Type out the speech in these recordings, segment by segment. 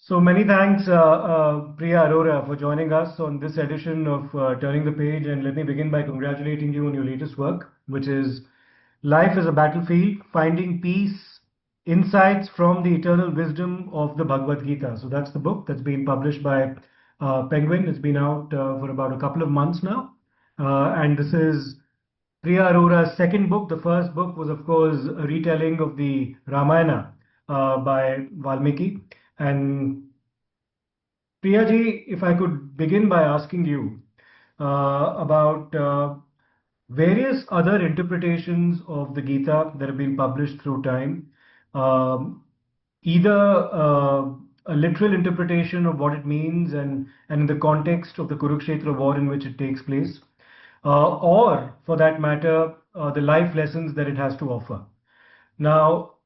So many thanks, Priya Arora, for joining us on this edition of Turning the Page. And let me begin by congratulating you on your latest work, which is Life as a Battlefield, Finding Peace, Insights from the Eternal Wisdom of the Bhagavad Gita. So that's the book that's been published by Penguin. It's been out for about a couple of months now. And this is Priya Arora's second book. The first book was, of course, a retelling of the Ramayana by Valmiki. And Priyaji, if I could begin by asking you about various other interpretations of the Gita that have been published through time, um, either a literal interpretation of what it means and in the context of the Kurukshetra war in which it takes place, or for that matter, the life lessons that it has to offer. Now,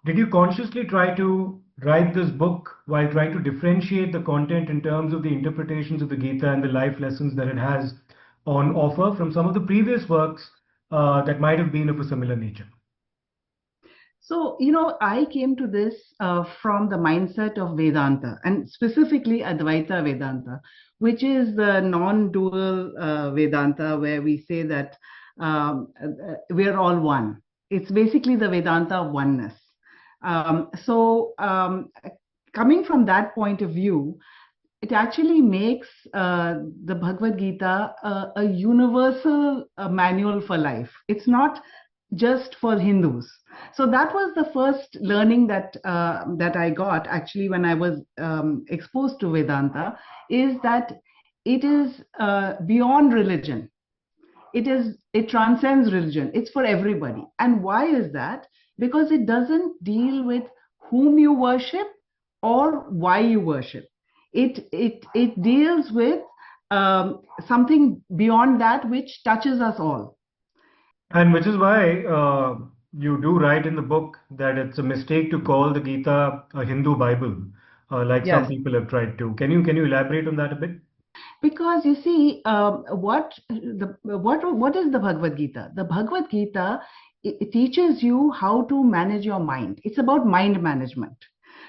did you consciously try to write this book while trying to differentiate the content in terms of the interpretations of the Gita and the life lessons that it has on offer from some of the previous works that might have been of a similar nature? So, I came to this from the mindset of Vedanta and specifically Advaita Vedanta, which is the non-dual Vedanta, where we say that we're all one. It's basically the Vedanta of oneness. Coming from that point of view, it actually makes the Bhagavad Gita a universal manual for life. It's not just for Hindus. So that was the first learning that I got actually when I was exposed to Vedanta, is that it is beyond religion. It transcends religion. It's for everybody. And why is that? Because it doesn't deal with whom you worship or why you worship. It deals with something beyond that which touches us all. And which is why you do write in the book that it's a mistake to call the Gita a Hindu Bible, like Yes. some people have tried to. Can you elaborate on that a bit? Because you see, what is the Bhagavad Gita? The Bhagavad Gita, it teaches you how to manage your mind. It's about mind management.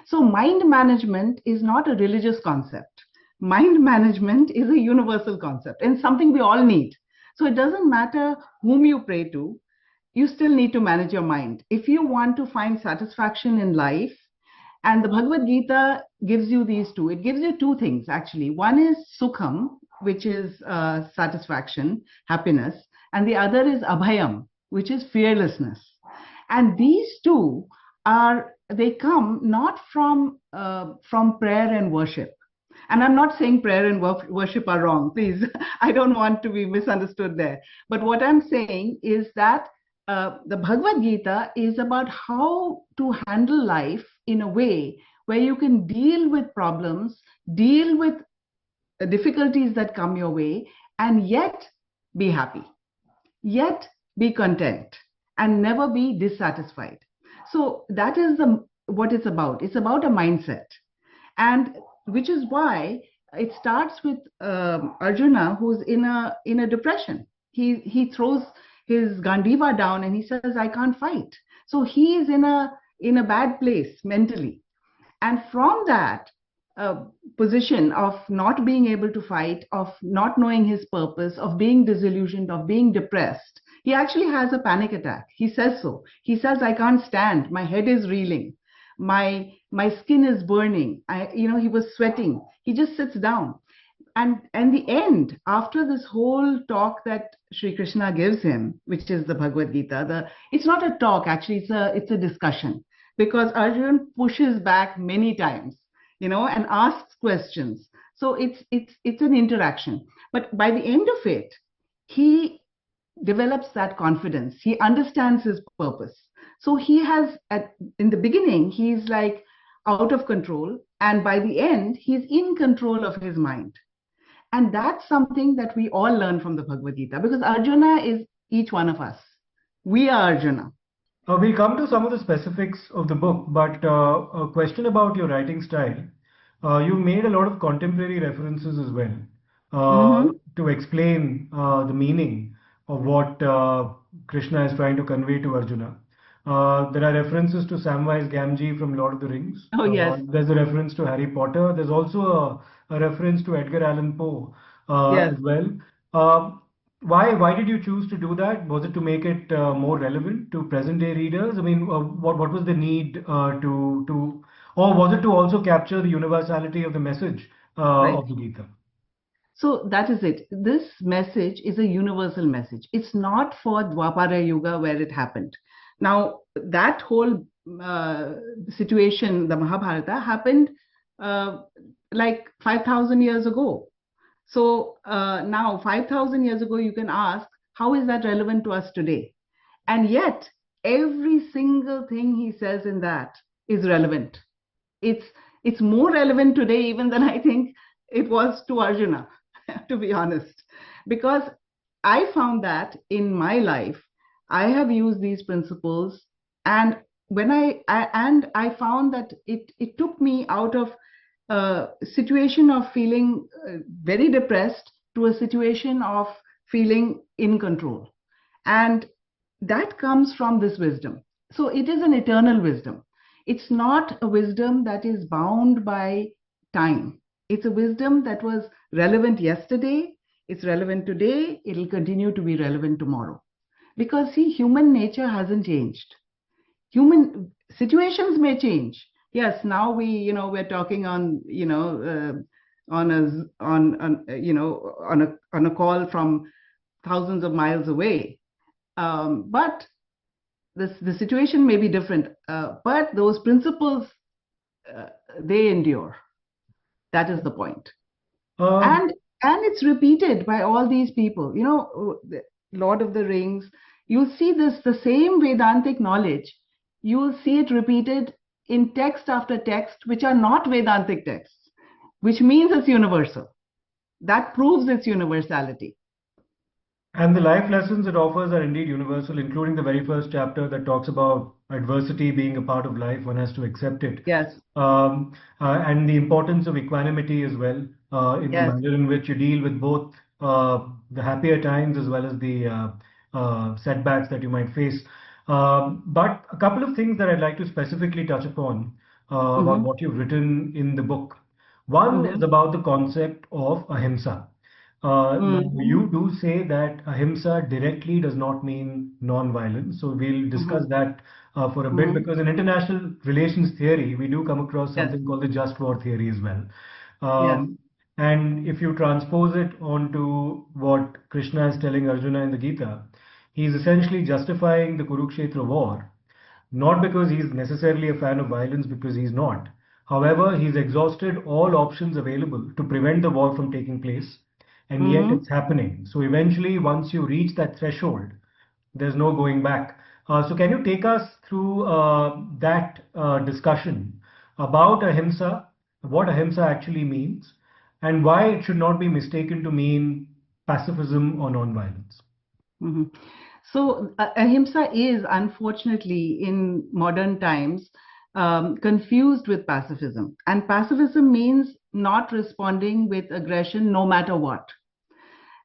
So mind management is not a religious concept. Mind management is a universal concept and something we all need. So it doesn't matter whom you pray to, you still need to manage your mind. If you want to find satisfaction in life, and the Bhagavad Gita gives you these two. It gives you two things actually. One is sukham, which is satisfaction, happiness, and the other is abhayam, which is fearlessness. And these two they come not from prayer and worship. And I'm not saying prayer and worship are wrong, please. I don't want to be misunderstood there. But what I'm saying is that the Bhagavad Gita is about how to handle life in a way where you can deal with problems, deal with difficulties that come your way, and yet be happy, yet be content, and never be dissatisfied. So that is what it's about. It's about a mindset, and which is why it starts with Arjuna, who's in a depression. He throws his Gandiva down and he says, I can't fight. So he is in a bad place mentally. And from that position of not being able to fight, of not knowing his purpose, of being disillusioned, of being depressed, he actually has a panic attack. He says so. He says, I can't stand. My head is reeling. My skin is burning. He was sweating. He just sits down. And the end, after this whole talk that Sri Krishna gives him, which is the Bhagavad Gita, it's not a talk, actually, it's a discussion, because Arjuna pushes back many times, and asks questions. So it's an interaction. But by the end of it, he develops that confidence. He understands his purpose. So he has, in the beginning, he's like out of control. And by the end, he's in control of his mind. And that's something that we all learn from the Bhagavad Gita, because Arjuna is each one of us. We are Arjuna. We'll come to some of the specifics of the book, but a question about your writing style. You made a lot of contemporary references as well to explain the meaning of what Krishna is trying to convey to Arjuna. There are references to Samwise Gamgee from Lord of the Rings. Oh, yes. There's a reference to Harry Potter. There's also a reference to Edgar Allan Poe Yes. as well. Uh, why did you choose to do that? Was it to make it more relevant to present day readers? I mean, what was the need or was it to also capture the universality of the message Right. of the Gita? So that is it. This message is a universal message. It's not for Dwapara Yuga where it happened. Now, that whole situation, the Mahabharata, happened like 5,000 years ago. So now, 5,000 years ago, you can ask, how is that relevant to us today? And yet, every single thing he says in that is relevant. It's more relevant today even than I think it was to Arjuna, to be honest, because I found that in my life I have used these principles, and when I found that it took me out of a situation of feeling very depressed to a situation of feeling in control, and that comes from this wisdom. So it is an eternal wisdom. It's not a wisdom that is bound by time. It's a wisdom that was relevant yesterday, it's relevant today, it'll continue to be relevant tomorrow. Because see, human nature hasn't changed. Human situations may change. Yes, now we're talking on on a call from thousands of miles away. But the situation may be different, but those principles, they endure. That is the point. Um, And it's repeated by all these people. The Lord of the Rings, you'll see the same Vedantic knowledge. You'll see it repeated in text after text, which are not Vedantic texts, which means it's universal. That proves its universality. And the life lessons it offers are indeed universal, including the very first chapter that talks about adversity being a part of life. One has to accept it. Yes. And the importance of equanimity as well, in the Yes. manner in which you deal with both the happier times as well as the setbacks that you might face. But a couple of things that I'd like to specifically touch upon about Mm-hmm. what you've written in the book. One is Mm-hmm. about the concept of ahimsa. Now, Mm-hmm. you do say that ahimsa directly does not mean non-violence. So we'll discuss Mm-hmm. that for a bit, Mm-hmm. because in international relations theory, we do come across Yes. something called the just war theory as well. Yes. And if you transpose it onto what Krishna is telling Arjuna in the Gita, he is essentially justifying the Kurukshetra war, not because he's necessarily a fan of violence, because he's not. However, he's exhausted all options available to prevent the war from taking place, and yet Mm-hmm. it's happening. So eventually, once you reach that threshold, there's no going back. So can you take us through that discussion about ahimsa, what ahimsa actually means, and why it should not be mistaken to mean pacifism or non-violence? Mm-hmm. So ahimsa is unfortunately in modern times confused with pacifism. And pacifism means not responding with aggression no matter what.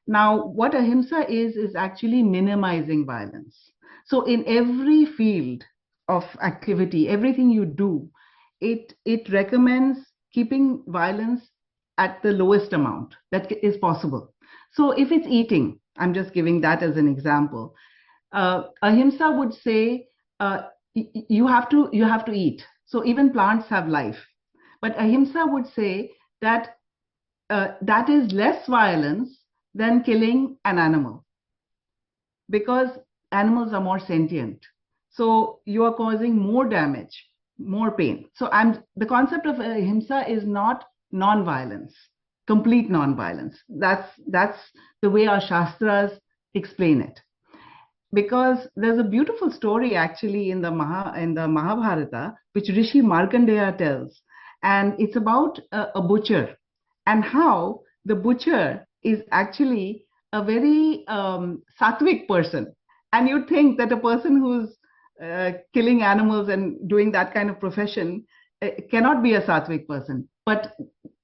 Now, what ahimsa is actually minimizing violence. So in every field of activity, everything you do, it recommends keeping violence at the lowest amount that is possible. So if it's eating, I'm just giving that as an example. Ahimsa would say you have to eat. So even plants have life, but ahimsa would say that that is less violence than killing an animal, because animals are more sentient. So you are causing more damage, more pain. So the concept of ahimsa is not non-violence, complete non-violence. That's the way our shastras explain it. Because there's a beautiful story actually in the Mahabharata, which Rishi Markandeya tells, and it's about a butcher, and how the butcher is actually a very sattvic person. And you'd think that a person who's killing animals and doing that kind of profession cannot be a sattvic person. But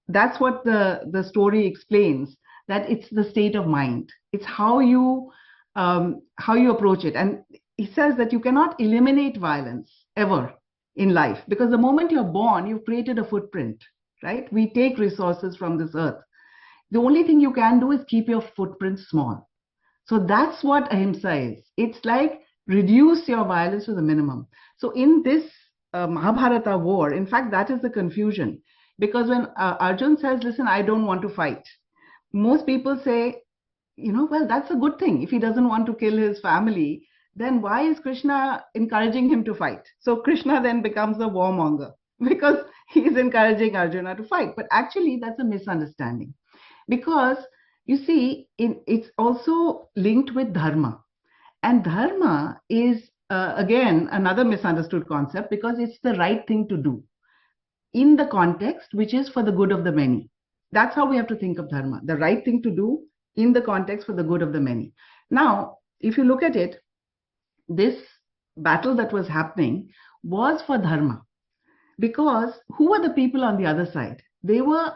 that's what the story explains, that it's the state of mind. It's how you approach it. And he says that you cannot eliminate violence ever in life, because the moment you're born, you've created a footprint, right? We take resources from this earth. The only thing you can do is keep your footprint small. So that's what ahimsa is. It's like reduce your violence to the minimum. So in this Mahabharata war, in fact, that is the confusion. Because when Arjun says, listen, I don't want to fight, most people say, well, that's a good thing. If he doesn't want to kill his family, then why is Krishna encouraging him to fight? So Krishna then becomes a warmonger because he's encouraging Arjuna to fight. But actually, that's a misunderstanding. Because you see, it's also linked with dharma. And dharma is, again, another misunderstood concept, because it's the right thing to do in the context which is for the good of the many. That's how we have to think of dharma, the right thing to do in the context for the good of the many. Now, if you look at it, this battle that was happening was for dharma. Because who were the people on the other side? They were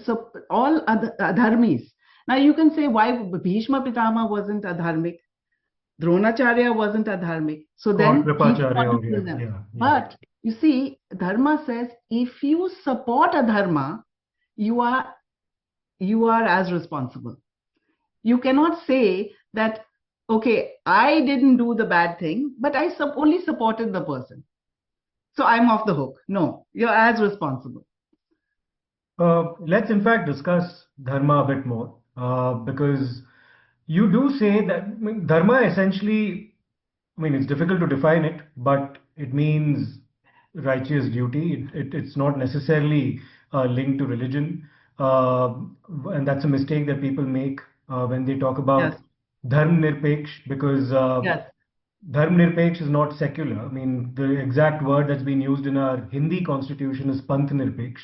so all adharmis. Now you can say, why Bhishma Pitama wasn't adharmic, Dronacharya wasn't adharmic. So then he wanted to kill them. Yeah. But you see, Dharma says if you support adharma, you are as responsible. You cannot say that, okay, I didn't do the bad thing, but I only supported the person, so I'm off the hook. No, you're as responsible. Let's in fact discuss dharma a bit more, because you do say that dharma essentially, it's difficult to define it, but it means righteous duty. It's not necessarily linked to religion, and that's a mistake that people make when they talk about Yes. dharm nirpeksh, because Yes. dharm nirpeksh is not secular. The exact word that's been used in our Hindi constitution is panth nirpeksh,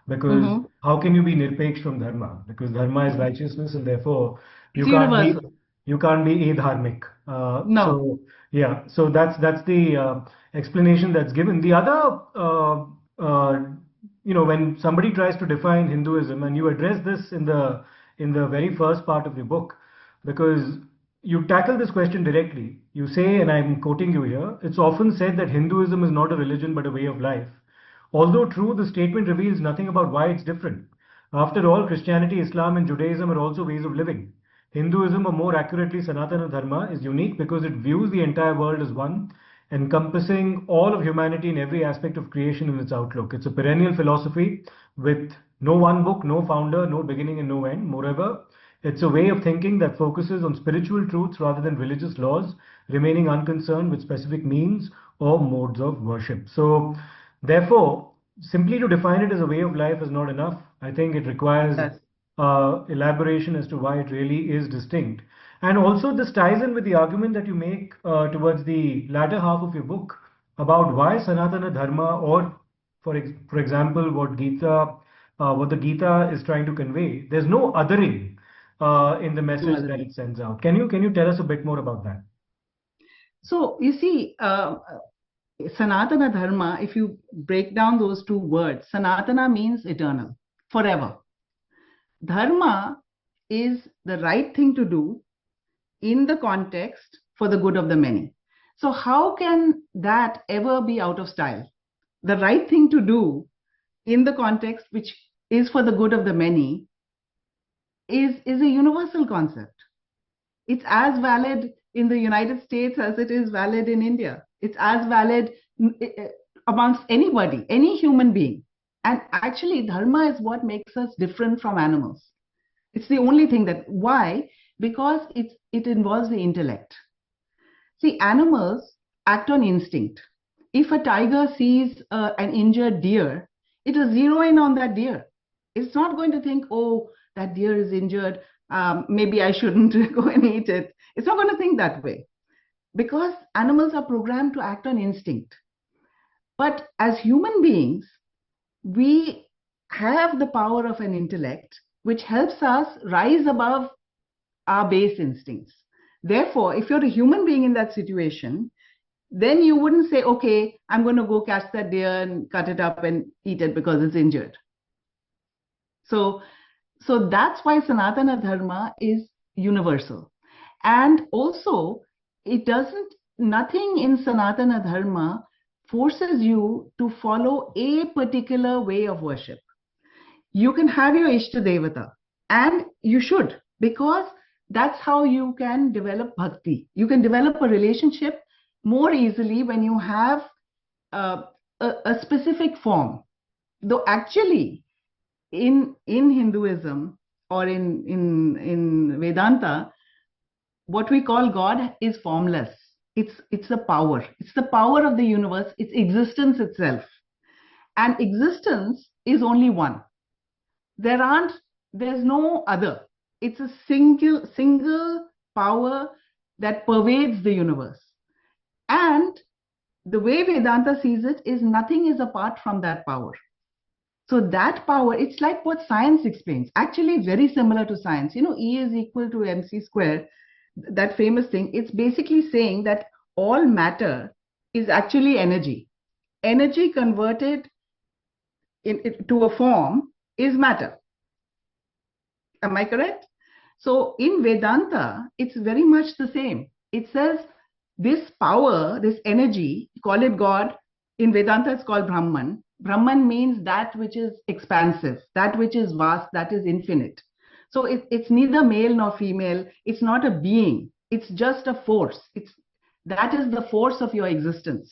because how can you be nirpeksh from dharma? Because dharma is righteousness, and therefore It's universal. you can't be adharmic. No. So yeah, so that's the explanation that's given. The other, when somebody tries to define Hinduism, and you address this in the very first part of your book, because you tackle this question directly. You say, and I'm quoting you here, it's often said that Hinduism is not a religion but a way of life. Although true, the statement reveals nothing about why it's different. After all, Christianity, Islam, and Judaism are also ways of living. Hinduism, or more accurately Sanatana Dharma, is unique because it views the entire world as one, encompassing all of humanity in every aspect of creation in its outlook. It's a perennial philosophy with no one book, no founder, no beginning, and no end. Moreover, it's a way of thinking that focuses on spiritual truths rather than religious laws, remaining unconcerned with specific means or modes of worship. So, therefore, simply to define it as a way of life is not enough. I think it requires Yes. elaboration as to why it really is distinct. And also, this ties in with the argument that you make towards the latter half of your book about why Sanatana Dharma, or for example, what the Gita is trying to convey. There's no othering in the message that it sends out. Can you tell us a bit more about that? So you see, Sanatana Dharma, if you break down those two words, Sanatana means eternal, forever. Dharma is the right thing to do in the context for the good of the many. So how can that ever be out of style? The right thing to do in the context which is for the good of the many is a universal concept. It's as valid in the United States as it is valid in India. It's as valid amongst anybody, any human being. And actually, dharma is what makes us different from animals. It's the only thing that, why? Because it involves the intellect. See, animals act on instinct. If a tiger sees an injured deer, it will zero in on that deer. It's not going to think, oh, that deer is injured, maybe I shouldn't go and eat it. It's not going to think that way, because animals are programmed to act on instinct. But as human beings, we have the power of an intellect which helps us rise above our base instincts. Therefore, if you're a human being in that situation, then you wouldn't say, okay, I'm going to go catch that deer and cut it up and eat it because it's injured. So that's why Sanatana Dharma is universal. And also, it doesn't, nothing in Sanatana Dharma forces you to follow a particular way of worship. You can have your Ishta Devata, and you should, because that's how you can develop bhakti. You can develop a relationship more easily when you have uh, a specific form. Though actually, in Hinduism or in Vedanta, what we call God is formless. It's a power. It's the power of the universe. It's existence itself, and existence is only one. There's no other. It's a single power that pervades the universe. And the way Vedanta sees it is nothing is apart from that power. So that power, it's like what science explains, actually very similar to science. E is equal to mc square, that famous thing. It's basically saying that all matter is actually energy. Energy converted to a form is matter. Am I correct? So in Vedanta, it's very much the same. It says this power, this energy, call it God. In Vedanta, it's called Brahman. Brahman means that which is expansive, that which is vast, that is infinite. So it's neither male nor female. It's not a being. It's just a force. That is the force of your existence.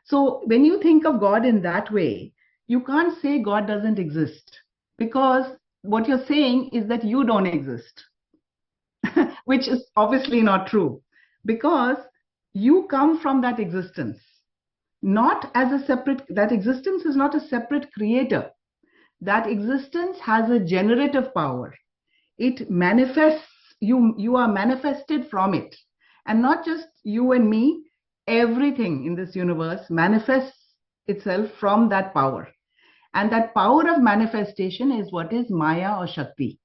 So when you think of God in that way, you can't say God doesn't exist, because what you're saying is that you don't exist, which is obviously not true, because you come from that existence, not as a separate, that existence is not a separate creator. That existence has a generative power. It manifests, you are manifested from it. And not just you and me, everything in this universe manifests itself from that power. And that power of manifestation is what is Maya or Shakti.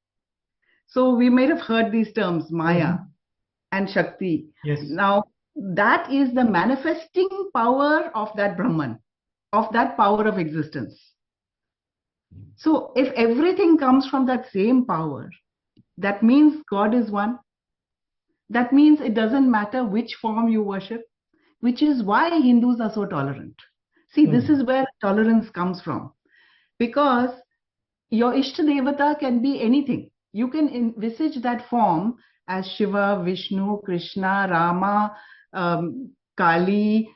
So we may have heard these terms, Maya and Shakti. Yes. Now, that is the manifesting power of that Brahman, of that power of existence. So if everything comes from that same power, that means God is one. That means it doesn't matter which form you worship, which is why Hindus are so tolerant. See, this is where tolerance comes from. Because your Ishta Devata can be anything. You can envisage that form as Shiva, Vishnu, Krishna, Rama, Kali,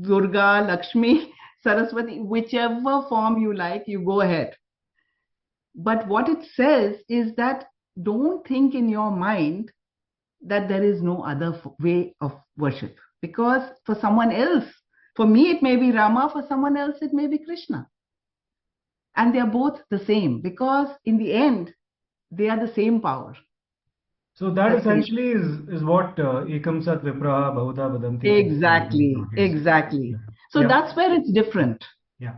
Durga, Lakshmi, Saraswati, whichever form you like, you go ahead. But what it says is that don't think in your mind that there is no other way of worship. Because for someone else, for me it may be Rama, for someone else it may be Krishna. And they are both the same, because in the end, they are the same power. So that essentially is what Ekam Sat Vipraha Bahuda Vadanti. Exactly. So that's where it's different. Yeah.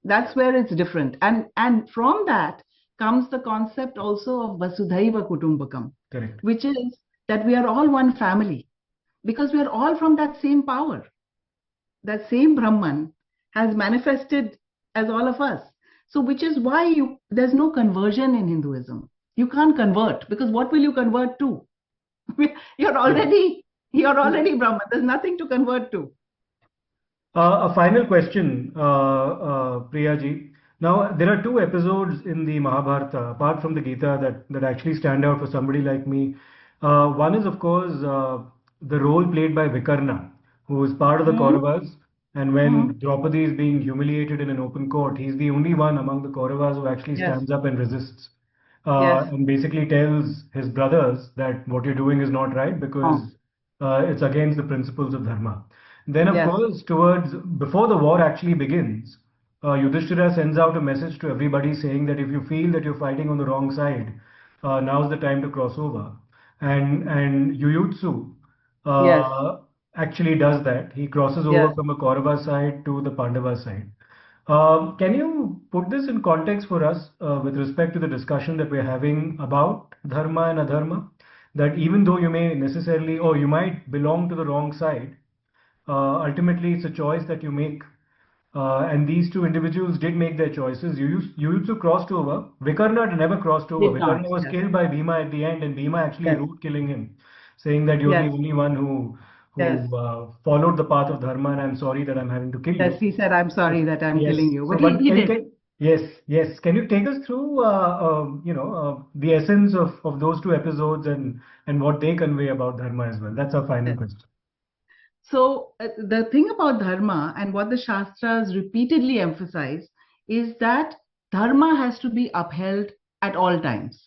That's where it's different. And from that comes the concept also of Vasudhaiva Kutumbakam. Correct. Which is that we are all one family, because we are all from that same power. That same Brahman has manifested as all of us. So which is why there's no conversion in Hinduism. You can't convert, because what will you convert to? You're already Brahman. There's nothing to convert to. A final question, Priya ji. Now, there are two episodes in the Mahabharata, apart from the Gita, that actually stand out for somebody like me. One is, of course, the role played by Vikarna, who is part of the Kauravas. And when Draupadi is being humiliated in an open court, he's the only one among the Kauravas who actually stands up and resists. And basically tells his brothers that what you're doing is not right, because it's against the principles of Dharma. Then, of course, before the war actually begins, Yudhishthira sends out a message to everybody saying that if you feel that you're fighting on the wrong side, now's the time to cross over. And Yuyutsu actually does that. He crosses over from a Kaurava side to the Pandava side. Can you put this in context for us with respect to the discussion that we're having about Dharma and Adharma? That even though you may necessarily, or you might belong to the wrong side, ultimately it's a choice that you make. And these two individuals did make their choices. Yuyutsu crossed over. Vikarna never crossed over. Vikarna was killed by Bhima at the end, and Bhima actually root killing him, saying that you're the only one who Yes. followed the path of Dharma, and I'm sorry that I'm having to kill you. Yes, he said, I'm sorry that I'm Yes. killing you. So, But but he did. yes, yes. Can you take us through, the essence of those two episodes and what they convey about Dharma as well? That's our final Yes. question. So the thing about Dharma and what the Shastras repeatedly emphasize is that Dharma has to be upheld at all times.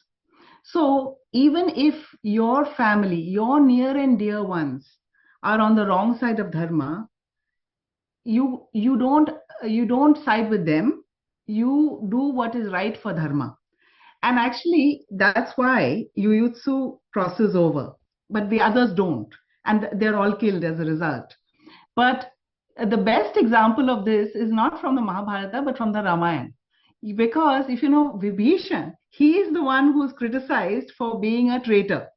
So even if your family, your near and dear ones are on the wrong side of Dharma, you don't side with them. You do what is right for Dharma. And actually, that's why Jujutsu crosses over, but the others don't. And they're all killed as a result. But the best example of this is not from the Mahabharata, but from the Ramayana. Because if you know Vibhishan, he is the one who's criticized for being a traitor.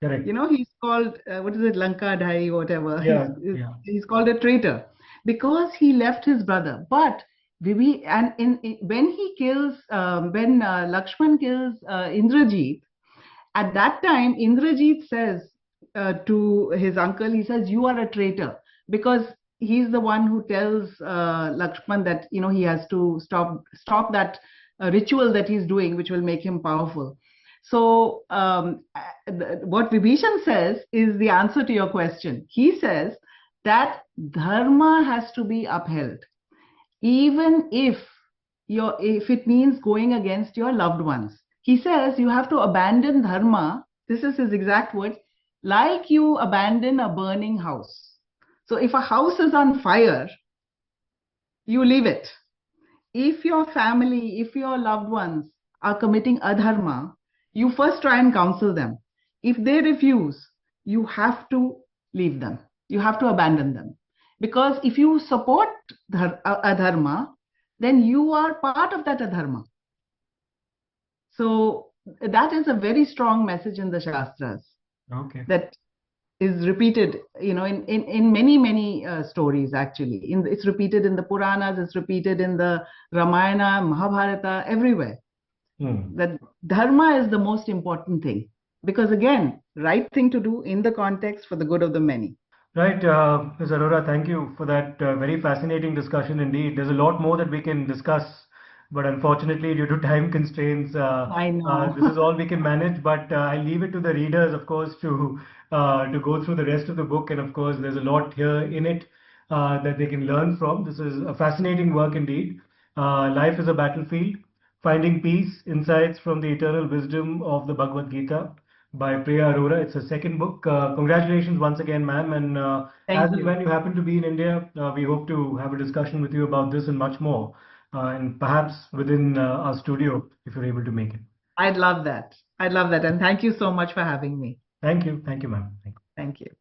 Correct. He's called, what is it, Lanka Dhai, whatever. Yeah, He's, yeah. he's called a traitor because he left his brother. But when he kills, when Lakshman kills Indrajit, at that time, Indrajit says to his uncle, he says, you are a traitor, because he's the one who tells Lakshman that, he has to stop that ritual that he's doing, which will make him powerful. So what Vibhishan says is the answer to your question. He says that Dharma has to be upheld, even if it means going against your loved ones. He says you have to abandon Dharma. This is his exact words, like you abandon a burning house. So if a house is on fire, you leave it. If your family, if your loved ones are committing adharma, you first try and counsel them. If they refuse, you have to leave them. You have to abandon them. Because if you support adharma, then you are part of that adharma. So that is a very strong message in the Shastras. Okay. That is repeated, in many stories actually. It's repeated in the Puranas, it's repeated in the Ramayana, Mahabharata, everywhere. That Dharma is the most important thing. Because again, right thing to do in the context for the good of the many. Right, Ms. Arora, thank you for that very fascinating discussion indeed. There's a lot more that we can discuss, but unfortunately, due to time constraints, I know. this is all we can manage. But I leave it to the readers, of course, to go through the rest of the book. And of course, there's a lot here in it that they can learn from. This is a fascinating work indeed. Life is a battlefield. Finding Peace, Insights from the Eternal Wisdom of the Bhagavad Gita by Priya Arora. It's a second book. Congratulations once again, ma'am. And as and when you happen to be in India, we hope to have a discussion with you about this and much more. And perhaps within our studio, if you're able to make it. I'd love that. And thank you so much for having me. Thank you. Thank you, ma'am. Thank you.